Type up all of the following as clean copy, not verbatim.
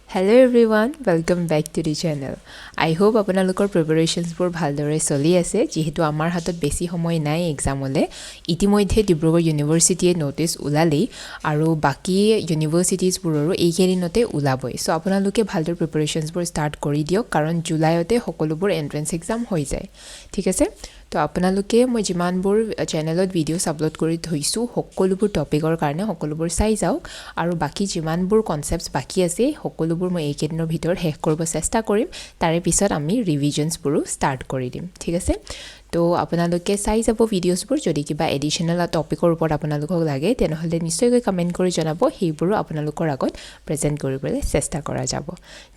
Hello everyone, welcome back to the channel. I hope আপোনালোকৰ প্ৰিপাৰেচনছবোৰ ভালদৰে চলি আছে যেহেতু আমাৰ হাতত বেছি সময় নাই এক্সামলে ইতিমধ্যে ডিব্ৰুগড় ইউনিভাৰ্চিটিয়ে নোটিছ ওলালেই আৰু বাকি ইউনিভাৰ্চিটিজবোৰৰো এইকেইদিনতে ওলাবই সো আপোনালোকে ভালদৰে প্ৰিপাৰেচনছবোৰ ষ্টাৰ্ট কৰি দিয়ক কাৰণ জুলাইতে সকলোবোৰ এন্ট্ৰেন্স এক্সাম হৈ যায় ঠিক আছে তো আপোনালোকে মই যিমানবোৰ চেনেলত ভিডিঅ'ছ আপলোড কৰি থৈছোঁ সকলোবোৰ টপিকৰ কাৰণে সকলোবোৰ চাই যাওক আৰু বাকি যিমানবোৰ কনসেপ্টছ বাকি আছে সকলোবোৰ মই এইকেইদিনৰ ভিতৰত শেষ কৰিব চেষ্টা কৰিম তাৰে পিছত আমি ৰিভিজনছবোৰো ষ্টাৰ্ট কৰি দিম ঠিক আছে তো আপোনালোকে চাই যাব ভিডিঅ'ছবোৰ যদি কিবা এডিশনাল টপিকৰ ওপৰত আপোনালোকক লাগে তেনেহ'লে নিশ্চয়কৈ কমেন্ট কৰি জনাব সেইবোৰো আপোনালোকৰ আগত প্ৰেজেন্ট কৰিবলৈ চেষ্টা কৰা যাব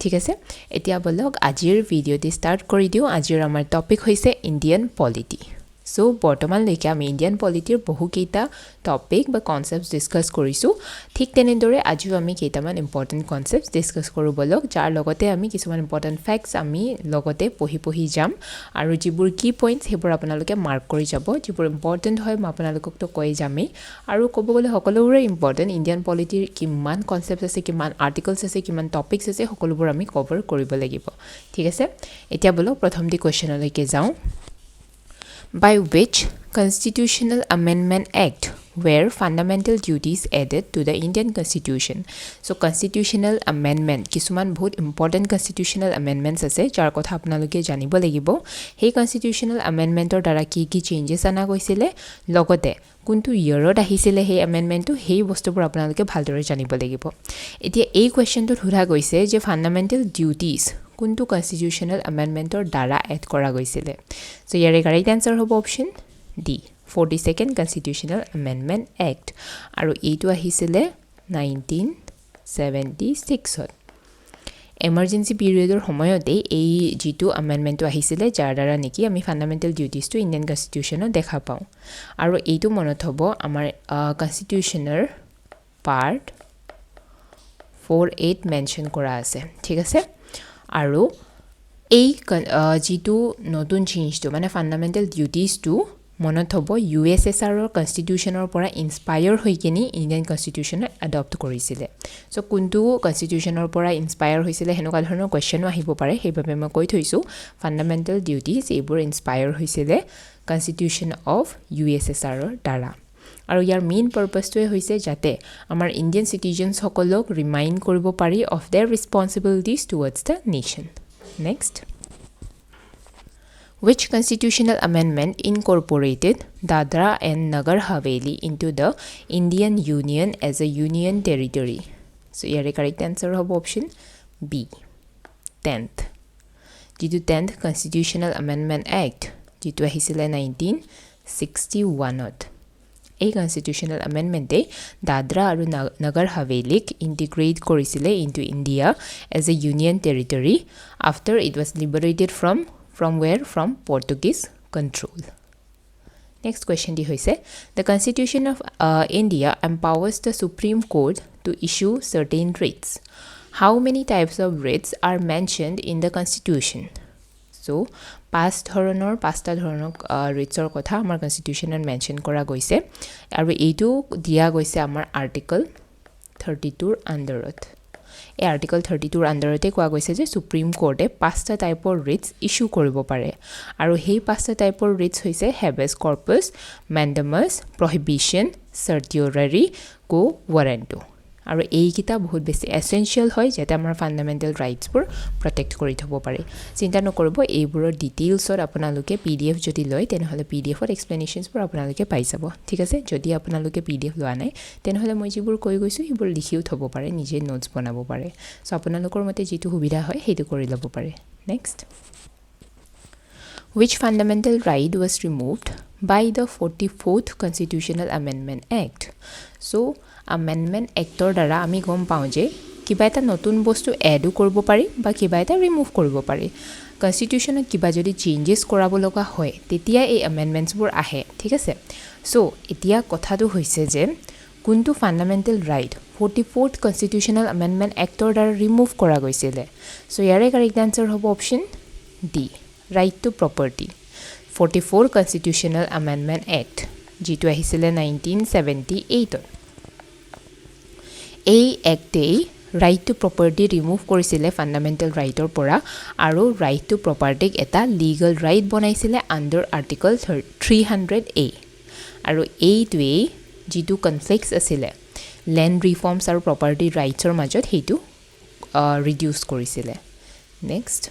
ঠিক আছে এতিয়া বলক আজিৰ ভিডিঅ'টি ষ্টাৰ্ট কৰি দিও আজিৰ আমাৰ টপিক হৈছে ইণ্ডিয়ান পলিটি সো বৰ্তমানলৈকে আমি ইণ্ডিয়ান পলিটিৰ বহুকেইটা টপিক বা কনসেপ্টছ ডিসকাস কৰিছো ঠিক তেনেদৰে আজিও আমি কেইটামান ইম্পৰ্টেন্ট কনসেপ্টছ ডিসকাস কৰো বলক যাৰ লগতে আমি কিছুমান ইম্পৰ্টেন্ট ফ্যাক্টছ আমি লগতে পঢ়ি যাম আৰু যিবোৰ কি পইণ্টছ হেবোৰ আপোনালোকে মাৰ্ক কৰি যাব যিবোৰ ইম্পৰ্টেন্ট হয় মই আপোনালোকক তো কৈ যামেই আৰু ক'ব গ'লে সকলোবোৰে ইম্পৰ্টেন্ট ইণ্ডিয়ান পলিটিৰ কিমান কনসেপ্টছ আছে কিমান আৰ্টিকলছ আছে কিমান টপিকছ আছে সকলোবোৰ আমি কভাৰ কৰিব লাগিব ঠিক আছে এতিয়া বলক প্ৰথমটি কোৱেশ্চনলৈকে যাওঁ By which Constitutional Amendment Act were fundamental duties added to the Indian Constitution? So Constitutional Amendment, কিছুমান বহুত important Constitutional Amendments আছে যাৰ কথা আপোনালোকে জানিব লাগিব সেই Constitutional Amendmentৰ দ্বাৰা কি কি changes আনা গৈছিলে লগতে কোনটো ইয়াৰত আহিছিলে সেই amendmentটো সেই বস্তুবোৰ আপোনালোকে ভালদৰে জানিব লাগিব এতিয়া এই কোৱেশ্চনটো সোধা গৈছে যে fundamental duties কোনটো কনস্টিটিউশনাল এমেন্ডমেন্টৰ দ্বাৰা এড কৰা গৈছিলে সো ইয়াৰে কাৰেক্ট আনসাৰ হ'ব option D 42nd constitutional amendment act আৰু এইটো আহিছিলে 1976 ত এমাৰ্জেন্সি পিৰিয়ডৰ সময়তে এই জিটো এমেন্ডমেন্টটো আহিছিলে যাৰ দ্বাৰা নেকি আমি ফান্ডামেন্টাল ডিউটিজটো ইণ্ডিয়ান কনস্টিটিউশনত দেখা পাওঁ আৰু এইটো মনত হ'ব আমাৰ কনস্টিটিউশনৰ পাৰ্ট 48 মেনশন কৰা আছে ঠিক আছে আৰু এই জিটো নতুন চেঞ্জটো মানে ফান্ডামেন্টাল ডিউটিজটো মনত হ'ব ইউএছএছআৰ ৰ কনস্টিটিউশনৰ পৰা ইনস্পায়াৰ হৈ কিনি ইণ্ডিয়ান কনস্টিটিউশন এডপ্ট কৰিছিলে সো কোনটো কনস্টিটিউশনৰ পৰা ইনস্পায়াৰ হৈছিলে হেনেকুৱা ধৰণৰ কোৱেশ্চনো আহিব পাৰে সেইভাবে মই কৈ থৈছো ফান্ডামেন্টাল ডিউটিজ এইবোৰ ইনস্পায়াৰ হৈছিলে কনস্টিটিউশন অফ ইউএছএছআৰ ৰ দ্বাৰা আৰু ইয়াৰ মেইন পাৰপাসটোৱে হৈছে যাতে আমাৰ ইণ্ডিয়ান সিটিজেনছ সকলক ৰিমাইন্ড কৰিব পাৰি of their responsibilities towards the nation next Which constitutional amendment incorporated Dadra and Nagar Haveli into the Indian Union as a union territory? So, here the correct answer of option B. 10th. Jitu 10th Constitutional Amendment Act. Jitu ahisile 1961. A constitutional amendment Dadra aru Nagar Havelik integrate korisile into India as a union territory after it was liberated from where? From Portuguese control. Next question di hoise the Constitution of India empowers the Supreme Court to issue certain writs. How many types of writs are mentioned in the Constitution? So pasta dhoronog writsor kotha amar Constitutionত mention kora goise aru eitu dia goise amar article 32 underot এই article 32 আন্ডাৰতে কোৱা গৈছে যে supreme কোৰ্টে পাঁচটা টাইপৰ ৰিটস issue কৰিব পাৰে আৰু সেই পাঁচটা টাইপৰ ৰিটস হৈছে হেবেছ কৰ্পাছ মেন্ডামাছ প্ৰহিবিশন চাৰ্টিউৰাৰি কো ৱাৰেণ্টো আৰু এইকিটা বহুত বেছি এসেনশিয়াল হয় যেটা আমাৰ ফান্ডামেন্টাল ৰাইটছবোৰ প্ৰটেক্ট কৰি থব পাৰে চিন্তা নকৰিব এইবোৰৰ ডিটেইলছত আপোনালোকে পিডিএফ যদি লয় তেনেহলে পিডিএফৰ এক্সপ্লেনেশনছবোৰ আপোনালোকে পাই যাব ঠিক আছে যদি আপোনালোকে পিডিএফ লোৱা নাই তেনেহলে মই যিবোৰ কৈ গৈছো সেইবোৰ লিখিও থব পাৰে নিজে নোটছ বনাব পাৰে সো আপোনালোকৰ মতে যেটো সুবিধা হয় হেতু কৰি লব পাৰে next Which fundamental right was removed by the 44th Constitutional Amendment Act? So, Amendment Actor দ্বাৰা আমি গম পাওঁ যে কিবা এটা নতুন বস্তু এডো কৰিব পাৰি বা কিবা এটা ৰিমুভ কৰিব পাৰি কনস্টিটিউশনত কিবা যদি চেঞ্জেস কৰাব লগা হয় তেতিয়া এই এমেন্ডমেন্টছবোৰ আহে ঠিক আছে সো এতিয়া কথাটো হৈছে যে কোনটো fundamental right 44th Constitutional Amendment Actor দ্বাৰা ৰিমুভ কৰা গৈছিলে সো ইয়াৰে কাৰেক্ট আনসাৰ হ'ব option D right to property 44 Constitutional Amendment Act jitu ahisile 1978 ei acte right to property remove কৰিছিলে ফাণ্ডামেণ্টেল ৰাইটৰ পৰা আৰু ৰাইট টু প্ৰপাৰ্টিক এটা লিগেল ৰাইট বনাইছিলে আণ্ডাৰ আৰ্টিকল 300A আৰু এইটোৱেই যিটো কনফ্লিক্টছ আছিলে লেণ্ড ৰিফৰ্মছ আৰু প্ৰপাৰ্টি ৰাইটছৰ মাজত সেইটো ৰিডিউচ কৰিছিলে next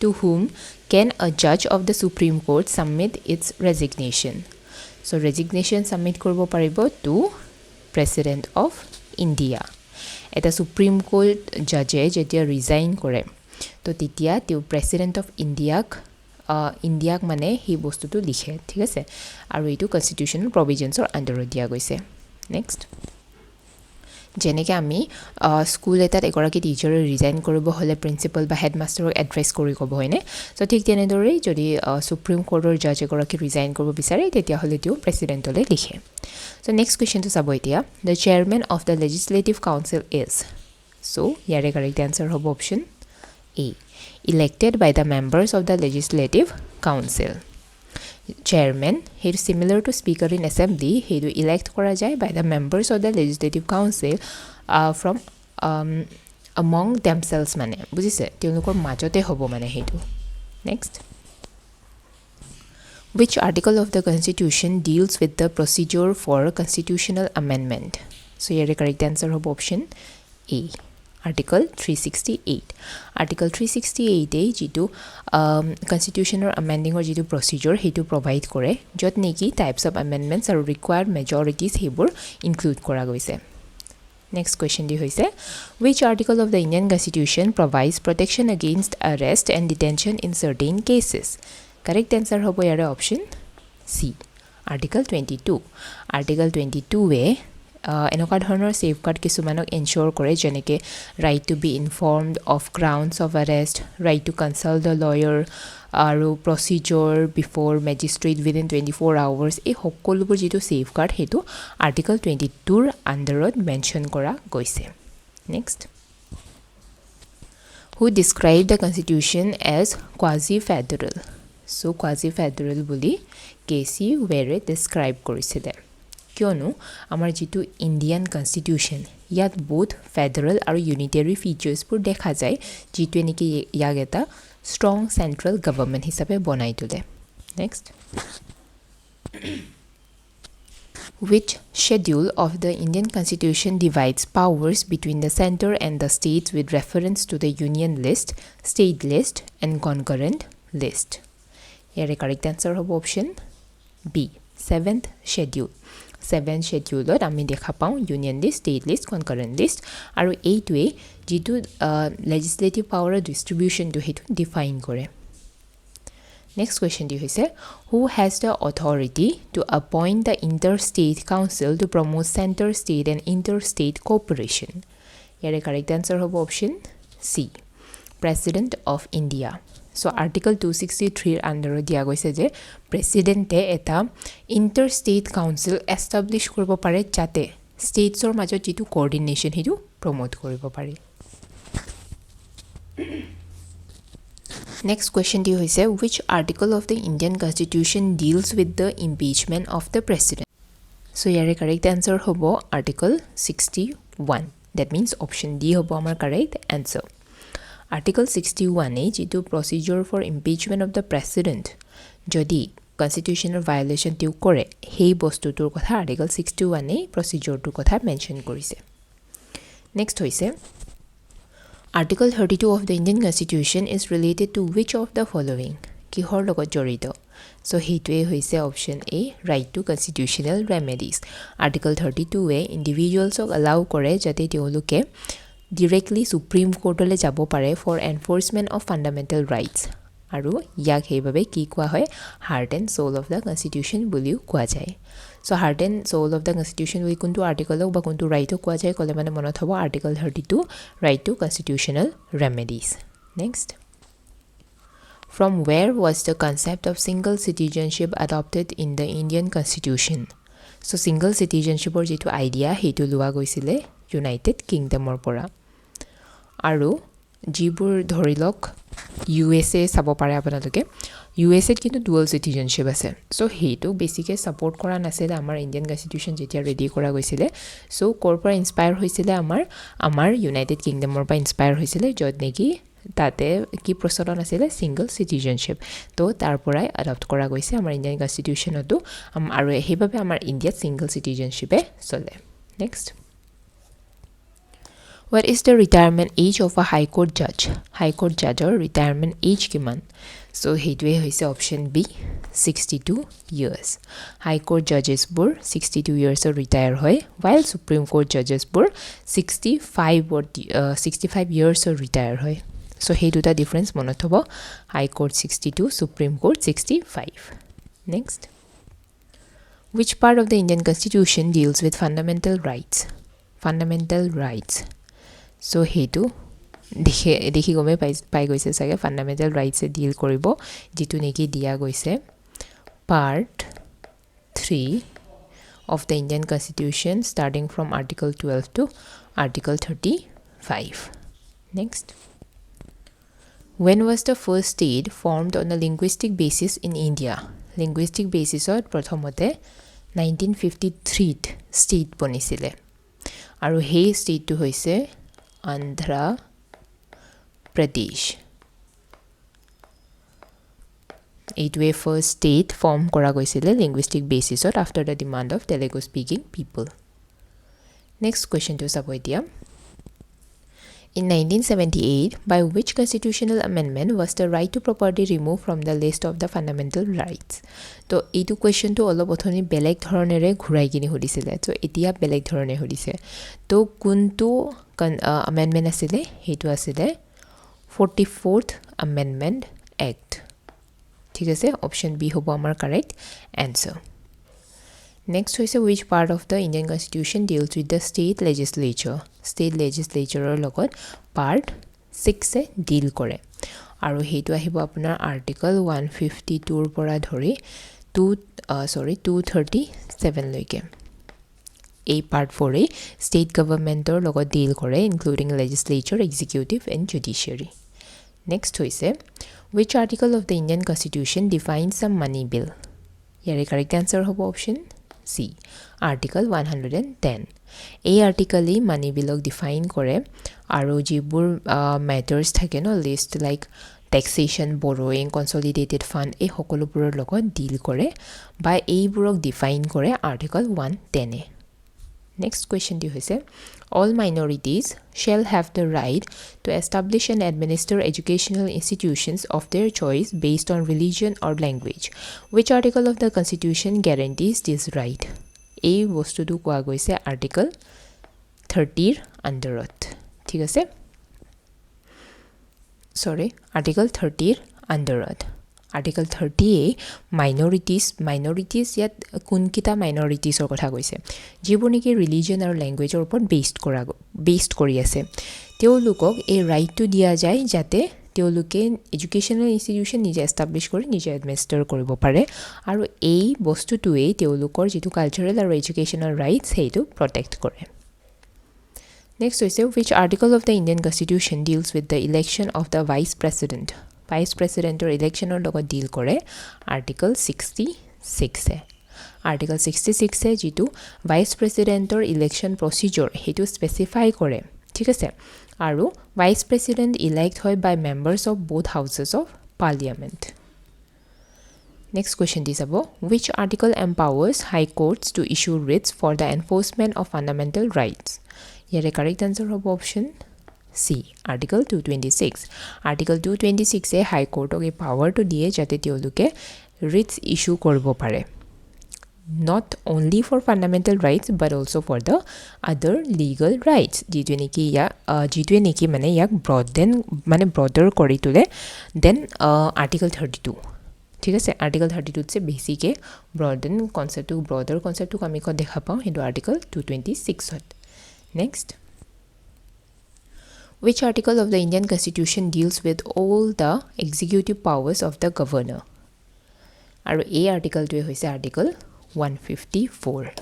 to whom can a judge of the Supreme Court submit its resignation? So resignation submit korbo paribo to President of India. Eta Supreme Court judge jetia resign kore. To titia tiu President of India mane hi bostu tu likhe, thik ase? Aru itu constitutional provisions or under dia goise. Next. যেনেকৈ আমি school এটাত এগৰাকী টিচাৰে resign কৰিব হ'লে principal বা হেডমাষ্টাৰক address কৰি ক'ব হয়নে চ' ঠিক তেনেদৰেই যদি সুপ্ৰিম কোৰ্টৰ জাজ এগৰাকী ৰিজাইন কৰিব বিচাৰে তেতিয়াহ'লে তেওঁ প্ৰেছিডেণ্টলৈ লিখে চ' নেক্সট কুৱেশ্যনটো চাব এতিয়া the chairman of the legislative council is চ' ইয়াৰে কাৰেক্ট এনচাৰ হ'ব option A elected by the members of the legislative council Chairman, he is similar to Speaker in Assembly. He is elect kora jai by the members of the Legislative Council from among themselves mane. Bujise, তেওঁলোকৰ মাজতে হ'ব মানে হেতু. Next. Which article of the Constitution deals with the procedure for constitutional amendment? So here the correct answer হ'ব option A. Article 368. Article 368 যিটো কনষ্টিটিউচনৰ amendingৰ যিটো procedure সেইটো provide কৰে য'ত নেকি types of amendments আৰু required majorities সেইবোৰ include কৰা গৈছে next question দি হৈছে which article of the Indian Constitution provides protection against arrest and detention in certain cases correct answer হ'ব ইয়াৰে option C article 22 article 22 এনেকুৱা ধৰণৰ safeguard কিছুমানক ensure কৰে যেনেকৈ right to be informed of grounds of arrest, right to consult the lawyer, আৰু procedure before magistrate within 24 hours এই সকলোবোৰ যিটো safeguard সেইটো article 22ৰ আণ্ডাৰত মেনশ্যন কৰা গৈছে next who described the constitution as quasi-federal so quasi-federal বুলি কেচি ৱেৰে describe কৰিছিলে কিয়নো আমাৰ যিটো ইণ্ডিয়ান কনষ্টিটিউশ্যন ইয়াত বোথ ফেডাৰেল আৰু ইউনিটাৰী ফিচাৰ্ছবোৰ দেখা যায় যিটোৱে নেকি ইয়াক এটা ষ্ট্ৰং চেণ্ট্ৰেল গভৰ্ণমেণ্ট হিচাপে বনাই তোলে next which schedule of the Indian Constitution divides powers between the center and the states with reference to the union list, state list and concurrent list here the correct answer হ'ব option B 7th schedule 7 schedule আমি দেখা পাওঁ union list state list concurrent list আৰু এইটোৱে যিটো legislative পাৱাৰৰ ডিষ্ট্ৰিবিউশ্যনটো সেইটো define কৰে নেক্সট কুৱেশ্যন দি হৈছে who has the authority to appoint the inter state council to promote centre state and inter state cooperation ইয়াৰে কাৰেক্ট এনচাৰ হ'ব option C president of India So article 263 আণ্ডাৰত দিয়া গৈছে যে প্ৰেছিডেণ্টে এটা ইণ্টাৰ ষ্টেট কাউন্সিল এষ্টাব্লিছ কৰিব পাৰে যাতে ষ্টেটছৰ মাজত যিটো কোঅৰ্ডিনেশ্যন সেইটো প্ৰমোট কৰিব পাৰে নেক্সট কুৱেশ্যন দি হৈছে which article of the Indian Constitution deals with the impeachment of the president so ইয়াৰে কাৰেক্ট এনচাৰ হ'ব article 61 that means option D হ'ব আমাৰ কাৰেক্ট এনচাৰ Article 61 যিটো procedure for impeachment of the president যদি constitutional violation টিও কৰে সেই বস্তুটোৰ কথা Article 61 procedure-টোৰ কথা মেনশ্যন কৰিছে নেক্সট হৈছে Article 32 of the Indian Constitution is related to which of the following কিহৰ লগত জড়িত so সেইটোৱে হৈছে option A right to constitutional remedies Article 32 individualsক allow কৰে যাতে তেওঁলোকে directly Supreme Court-লৈ যাব পাৰে for enforcement of fundamental rights আৰু ইয়াক সেইভাবে কি কোৱা হয় heart and soul of the constitution বুলিও কোৱা যায় so heart and soul of the constitution বুলি কোনটো আৰ্টিকল বা কোনটো ৰাইটক কোৱা যায় ক'লে মানে মনত হ'ব article 32 right to constitutional remedies next from where was the concept of single citizenship adopted in the Indian Constitution so single citizenshipৰ যিটো আইডিয়া সেইটো লোৱা গৈছিলে ইউনাইটেড কিংডমৰ পৰা আৰু যিবোৰ ধৰি লওক USA চাব পাৰে আপোনালোকে USA ত কিন্তু ডুৱেল সিটিজেনশিপ আছে সো হেইটো বেছিকে সাপোৰ্ট কৰা নাছিল আমাৰ ইণ্ডিয়ান কনস্টিটিউশন যেতিয়া ৰেডি কৰা গৈছিল সো কৰ পৰা ইনস্পায়াৰ হৈছিল আমাৰ ইউনাইটেড কিংডমৰ পৰা ইনস্পায়াৰ হৈছিল য'ত নেকি তাতে কি প্ৰচলন আছিল সিঙ্গল সিটিজেনশিপ তো তাৰ পৰাই এডপ্ট কৰা গৈছে আমাৰ ইণ্ডিয়ান কনস্টিটিউশনতো আৰু হেইভাবে আমাৰ ইণ্ডিয়াত সিঙ্গল সিটিজেনশিপে চলে next What is the retirement age of a High Court judge? High Court judgeৰ retirement age কিমান? So হেইটোৱে হৈছে option B 62 years. High Court judges বোৰ 62 years retire হয় while Supreme Court judges বোৰ 65 years retire হয়. So হেই দুটা difference মনত হ'ব High Court 62 Supreme Court 65. Next. Which part of the Indian Constitution deals with fundamental rights? Fundamental rights. So হেইটো দেখি গমে পাই গৈছে সাগে ফান্ডামেন্টাল রাইটস এ ডিল কৰিব যেটো নেকি দিয়া গৈছে part 3 of the Indian Constitution starting from article 12 to article 35 next when was the first state formed on a linguistic basis in India linguistic basis ot prothomote 1953 th state বনিছিলে আৰু হেই state to হৈছে Andhra Pradesh. Eitwe first state form kora goisile linguistic basis or after the demand of Telugu speaking people. Next question to Saboidia. In 1978, by which constitutional amendment was the right to property removed from the list of the fundamental rights? So, eitu question to all bothoni beleg thoronere ghurai kini hodisile. So, etia beleg dhorone hodise. To kuntu amendment asile hetu asile 44th Amendment Act. ঠিক আছে option B hobo amar correct answer. Next hoise which part of the Indian Constitution deals with the state legislature? State legislature or logot part 6 e deal kore. Aru hetu ahibo apunar article 152 r pora dhori 237 loike. A part 4 e state government or logot deal kore including legislature, executive and judiciary. Next hoise which article of the Indian Constitution defines a money bill? Here correct answer hobo option C article 110 এই article money bill ok define kore aro jibur matters thake no list like taxation borrowing consolidated fund এই সকলোবোৰৰ লগত deal কৰে বা এইবোৰক define কৰে article 110 Next question di hoise all minorities shall have the right to establish and administer educational institutions of their choice based on religion or language. Which article of the Constitution guarantees this right? A bostu tu koa goise article 30 r underot. Thik ase? Sorry, article 30 r underot. Article 30A minorities yat kunkita minorities or kotha goise jibur niki religion or language or upon based kori ase teolukok a right to dia jay jate teoluke educational institution nije establish kori nije administer koribo pare aru ei bostu tuwe teolukor jitu cultural or educational rights heitu protect kore Next is which article of the Indian Constitution deals with the election of the vice president Vice President or election or logot deal kore Article 66 e Article 66 e jitu Vice President or election procedure hetu specify kore thik ase aru Vice President elect hoy by members of both houses of parliament Next question is about which article empowers high courts to issue writs for the enforcement of fundamental rights here correct answer of option C article 226 article 226 e high court ok power to die jate teoluke writs issue koribo pare not only for fundamental rights but also for the other legal rights jitwe neki mane yak broader kori tule then article 32 ঠিক আছে article 32 se basic e broader concept to ami ko dekha pao into article 226 hot next Which article of the Indian Constitution deals with all the executive powers of the governor? Aru A article to hoise article 154.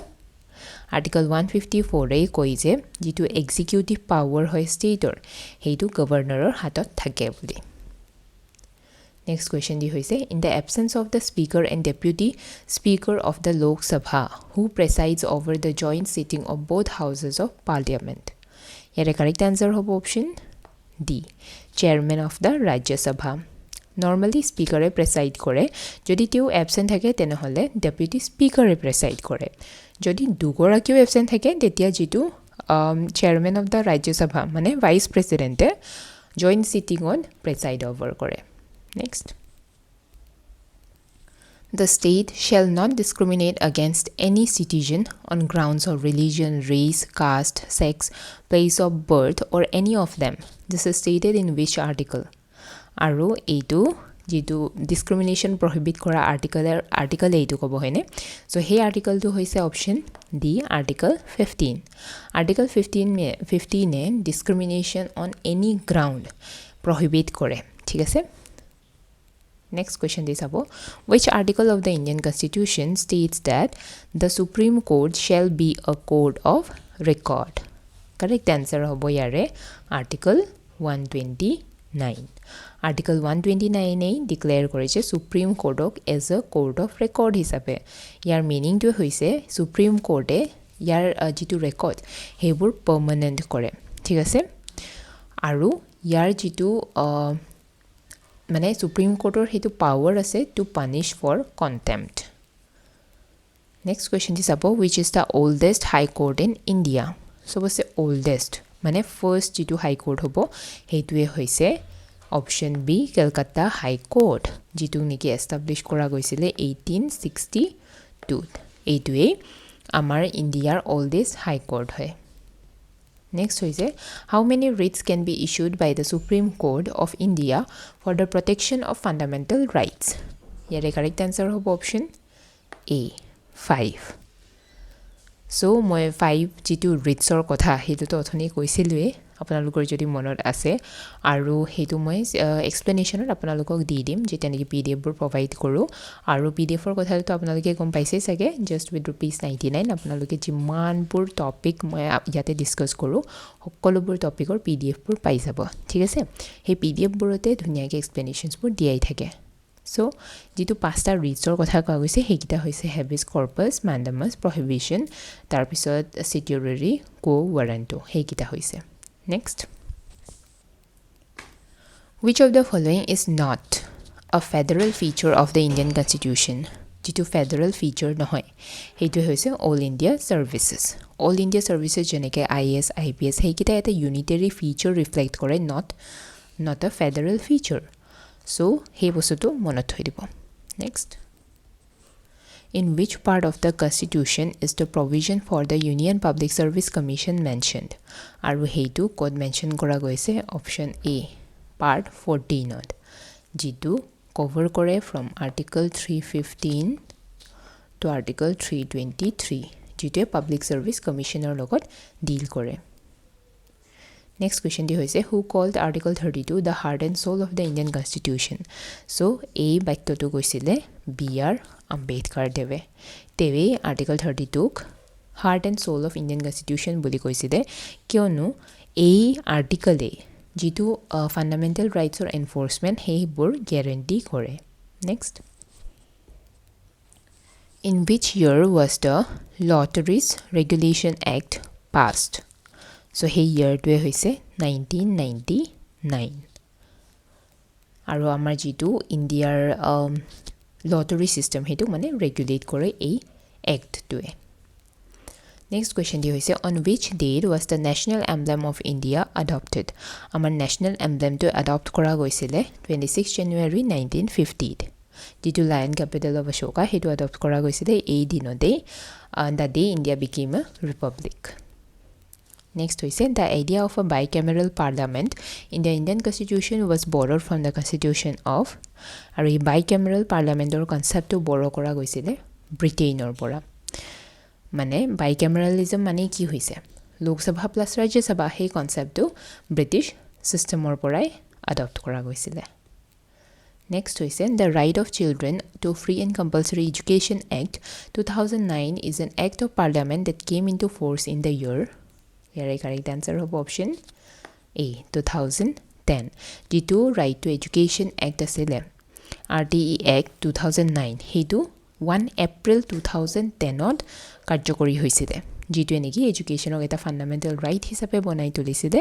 Article 154 e koi je jitu executive power hoy state or heitu governor hatot thake boli. Next question di hoise, in the absence of the speaker and deputy speaker of the Lok Sabha, who presides over the joint sitting of both houses of parliament? Here correct answer hobo option D, chairman of the Rajya Sabha. Normally speaker e preside kore, jodi teu absent thake tene hole deputy speaker e preside kore. Jodi dugora keu absent thake tetia jitu chairman of the Rajya Sabha mane vice president e joint sitting on preside over kore. Next, the state shall not discriminate against any citizen on grounds of religion, race, caste, sex, place of birth, or any of them. This is stated in which article? Aru eitu jitu discrimination prohibit kora article eitu kobo hoine. So hey article tu hoise option D, article 15. Article 15 e discrimination on any ground prohibit kore. ঠিক আছে? Next question is about which article of the Indian Constitution states that the Supreme Court shall be a court of record? Correct answer hobo yare article 129. Article 129 ei declare koriche Supreme Court as a court of record hisabe. Yar meaning to hoise Supreme Court e yar jitu record hebur permanent kore. ঠিক আছে? Aru yar jitu মানে supreme কোৰ্টৰ হেতু power আছে to punish for contempt. Next question is about which is the oldest high court in India? সবসে oldest মানে first যেটো high court হ'ব হেতুৱে হৈছে option B, Kolkata high court, যেটো নেকি এষ্টাব্লিছ কৰা গৈছিল 1862. এইটোৱে আমাৰ ইণ্ডিয়াৰ oldest হাই কোৰ্ট হয়. Next is how many writs can be issued by the Supreme Court of India for the protection of fundamental rights? Here correct answer hobo option A, 5. So moi 5 jitu writs or kotha hetu to othoni koisilwe আপোনালোকৰ যদি মনত আছে আৰু হেতু মই এক্সপ্লেনেশ্যনত আপোনালোকক দি দিম যেটা নেকি পিডিএফ বোৰ প্ৰভাইড কৰো আৰু পিডিএফ ৰ কথা তো আপোনালোকে গম পাইছে চাগে জাস্ট উইথ ₹99 আপোনালোকে যিমানবোৰ টপিক মই ইয়াতে ডিসকাস কৰো সকলোবোৰ টপিকৰ পিডিএফ বোৰ পাই যাব ঠিক আছে সেই পিডিএফ বোৰতে ধুনিয়াকে এক্সপ্লেনেশনছ বোৰ দিয়াই থাকে সো যেটো পাঁচটা ৰিটছৰ কথা কোৱা গৈছে হেকিটা হৈছে হেবিস কৰ্পাছ ম্যান্ডামাছ প্ৰহিবিশন তাৰ পিছত সিটিউৰৰি কো ৱাৰেণ্টো হেকিটা হৈছে Next, which of the following is not a federal feature of the Indian Constitution? Jitu federal feature nohoy hetu hoise all India services. All India services jeneke IAS IPS hekita eta unitary feature reflect kore not a federal feature. So he bostuto monot hoi dibo. Next, in which part of the Constitution is the provision for the Union Public Service Commission mentioned? Aru heitu code mention kora goise option A, part 14 jitu cover kore from article 315 to article 323 jitu Public Service Commissioner logot deal kore. Next question di hoise who called article 32 the heart and soul of the Indian Constitution? So A bakto tu goisile B.R. Ambedkar Deve article 32 heart and soul of Indian Constitution বুলি কৈছিলে কিয়নো এই আৰ্টিকলে যেটো fundamental ৰাইটছৰ enforcement হেইবোৰ guarantee কৰে. Next, in which year was the Lotteries Regulation Act passed? So hey year to hoise 1999 আৰু আমাৰ যেটো ইণ্ডিয়াৰ lottery system hetu mane regulate kore ei act to e. Next question di hoise on which date was the national emblem of India adopted? Amar national emblem to adopt kora goisile 26 January 1950 jitu lion capital of Ashoka hetu adopt kora goisile ei dinode the day India became a republic. Next we said the idea of a bicameral parliament in the Indian Constitution was borrowed from the Constitution of আৰু এই bicameral parliamentor concept to borrow কৰা গৈছিলে ব্ৰিটেইনৰ পৰা মানে bicameralism মানে কি হৈছে লোকসভা প্লাস ৰাজ্যসভা সেই কনসেপ্টটো ব্ৰিটিছ সিস্টেমৰ পৰাই আডপ্ট কৰা গৈছিলে. Next we said the Right of Children to Free and Compulsory Education Act 2009 is an act of parliament that came into force in the year. Here correct answer of option A, 2010. Jitu Right to Education Act asile RTE Act 2009 হেতু 1 April 2010 কাৰ্যকৰী হৈছিলে যিটো নেকি এডুকেশনক এটা fundamental right হিচাপে বনাই তুলিছিলে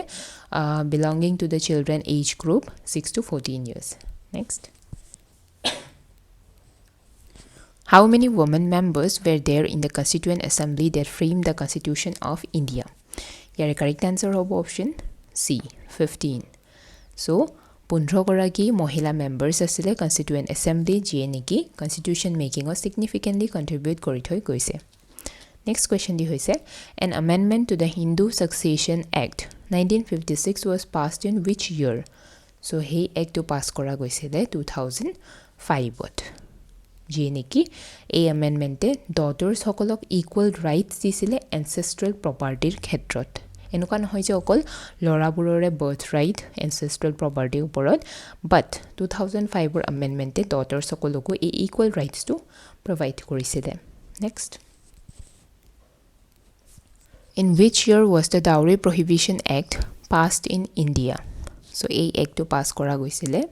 belonging to the children age group 6 to 14 years. Next. How many women members were there in the Constituent Assembly that framed the Constitution of India? Here correct answer of option C 15. So 15 গৰাকী মহিলা মেম্বাৰ্স আছিল constituent assembly যিয়ে নেকি constitution making significantly contribute কৰি থৈ গৈছে Next question di hoise an amendment to the Hindu Succession Act 1956 was passed in which year so hey act to pass kora goisile 2005 ot je neki ei amendment e daughters hokolok equal rights disile ancestral property er khetrot enuka nohoy je okol lora burore birth right ancestral property uporot but 2005 er amendment e daughters hokoloko ei equal rights to provide korisile Next In which year was the Dowry Prohibition Act passed in India? So, a act to pass kora goisile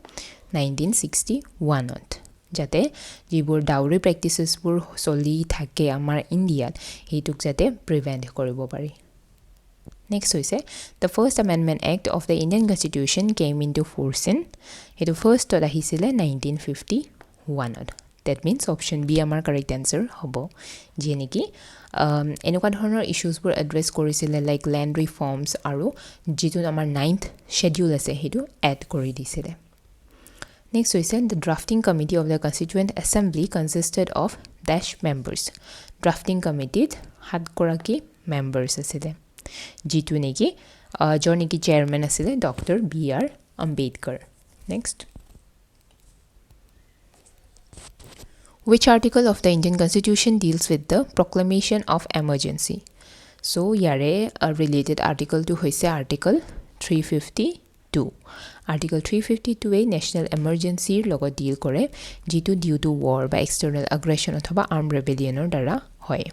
1961 ot. Jate jibur dowry practices bur soli thake amar India hetuk jate prevent koribo pari. Next hoise the First Amendment Act of the Indian Constitution came into force in hetu first ot ahisile 1951 ot. That means option B amar correct answer hobo je neki এনেকুৱা ধৰণৰ ইস্যুজবোৰ address কৰিছিলে like land reforms আৰু যেটো আমাৰ 9th schedule আছে হেতু add কৰি দিছিলে Next হৈছে the drafting committee of the constituent assembly consisted of dash members drafting committee 7 গৰাকী members আছিলে যেটো নেকি জৰ নেকি chairman আছিলে doctor B.R. Ambedkar Next Which article of the Indian Constitution deals with the proclamation of emergency? So, yare a related article to hoise article 352. Article 352 a national emergency logo deal kore jitu due to war by external aggression othoba armed rebellion or dara hoy.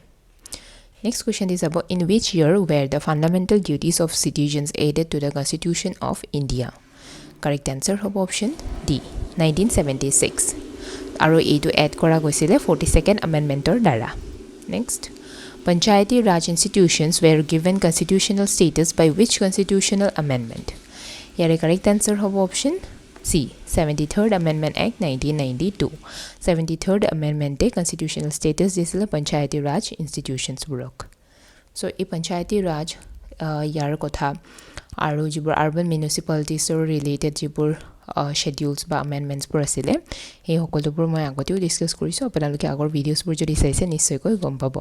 Next question is about in which year were the fundamental duties of citizens added to the Constitution of India? Correct answer of option D 1976. আৰু এইটো add কৰা গৈছিলে 42nd amendmentor দ্বাৰা next panchayati raj institutions were given constitutional status by which constitutional amendment here correct answer hob option C 73rd amendment act 1992 73rd amendment e constitutional status disile panchayati raj institutions burok so এই panchayati raj ইয়াৰ কথা আৰু যিবোৰ urban municipalities related যিবোৰ schedules বা amendments পৰ আছিলে এই সকলোবোৰ মই আগতেও ডিসকাস কৰিছো আপোনালোকে আগৰ ভিডিওছবোৰ যদি চাইছে নিশ্চয়কৈ গম পাব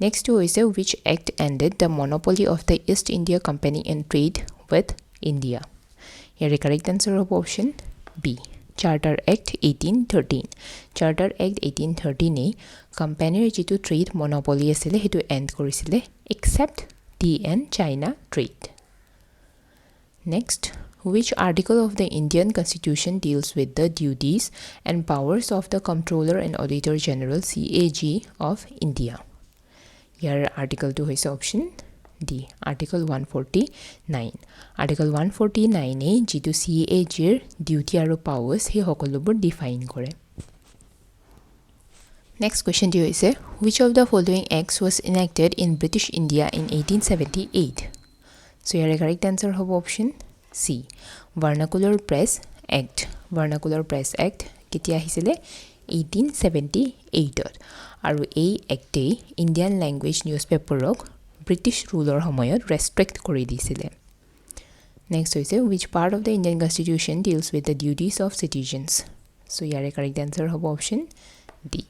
next হৈছে which act ended the monopoly of the East India Company in trade with India here correct answer of option B Charter Act 1813 Charter Act 1813 এ কোম্পানীৰ যেটো ট্ৰেড মনোপলি আছিল হেতু এন্ড কৰিছিল except tea and China trade next Which article of the Indian Constitution deals with the duties and powers of the Comptroller and Auditor General CAG of India? Here article 2 is option D. Article 149. Article 149 e jitu CAG er duty aru powers he hokolobor define kore. Next question to is which of the following acts was enacted in British India in 1878? So here correct answer of option C Vernacular Press Act Vernacular Press Act ketia hisile 1878 aru ei act e Indian language newspaper rok British ruler homoyot restrict kori disile Next hoise which part of the Indian Constitution deals with the duties of citizens so yare correct answer hob option D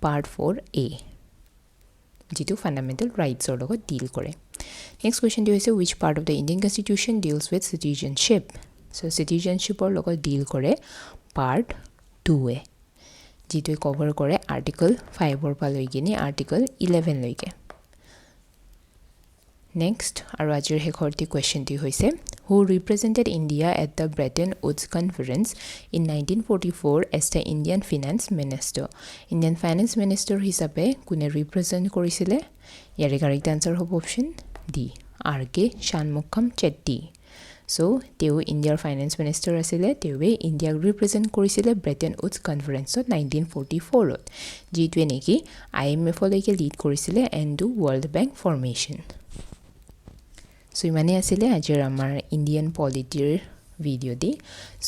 part 4a jitu fundamental rights or logot deal kore Next question is which part of the Indian Constitution deals with citizenship? So citizenship or local deal kore part 2 e. Jito cover kore article 5 or paloigini article 11 loike. Next, Arajir Hekhorti question to hoise who represented India at the Bretton Woods Conference in 1944 as the Indian Finance Minister. Indian Finance Minister hisabe kune represent korisile? Yare correct answer hob option D. R.K. Shanmukham Chetty. So তেওঁ ইণ্ডিয়াৰ finance minister আছিলে তেওঁৱে ইণ্ডিয়াক represent কৰিছিলে Bretton Woods কনফাৰেন্সত 1944ত যিটোৱে নেকি IMF লৈকে lead কৰিছিলে and do world bank formation so ইমানে আছিলে আজিৰ আমাৰ ইণ্ডিয়ান পলিটিৰ ভিডিঅ' দি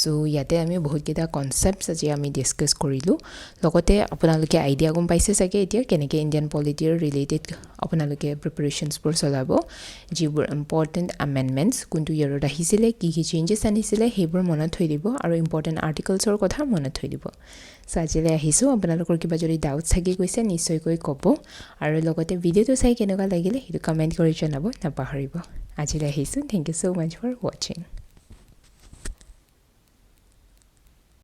সো ইয়াতে আমি বহুত কেইটা কনসেপ্টছ আজি আমি ডিসকাস কৰিলো লগতে আপোনালোকে আইডিয়া গম পাইছে চাগে এতিয়া কেনেকৈ ইণ্ডিয়ান পলিটিৰ ৰিলেটেড আপোনালোকে প্ৰিপাৰেচনছ বোৰ চলাব যিবোৰ ইম্পৰ্টেন্ট আমেণ্ডমেণ্টছ কোনটো ইয়াৰত আহিছিলে কি চেঞ্জেছ আনিছিলে সেইবোৰ মনত থৈ দিব আৰু ইম্পৰ্টেন্ট আৰ্টিকলছৰ কথা মনত থৈ দিব সো আজিলৈ আহিছোঁ আপোনালোকৰ কিবা যদি ডাউটছ থাকি গৈছে নিশ্চয়কৈ ক'ব আৰু লগতে ভিডিঅ'টো চাই কেনেকুৱা লাগিলে সেইটো কমেণ্ট কৰি জনাব নাপাহৰিব আজিলৈ আহিছোঁ thank you so much for ৱাচিং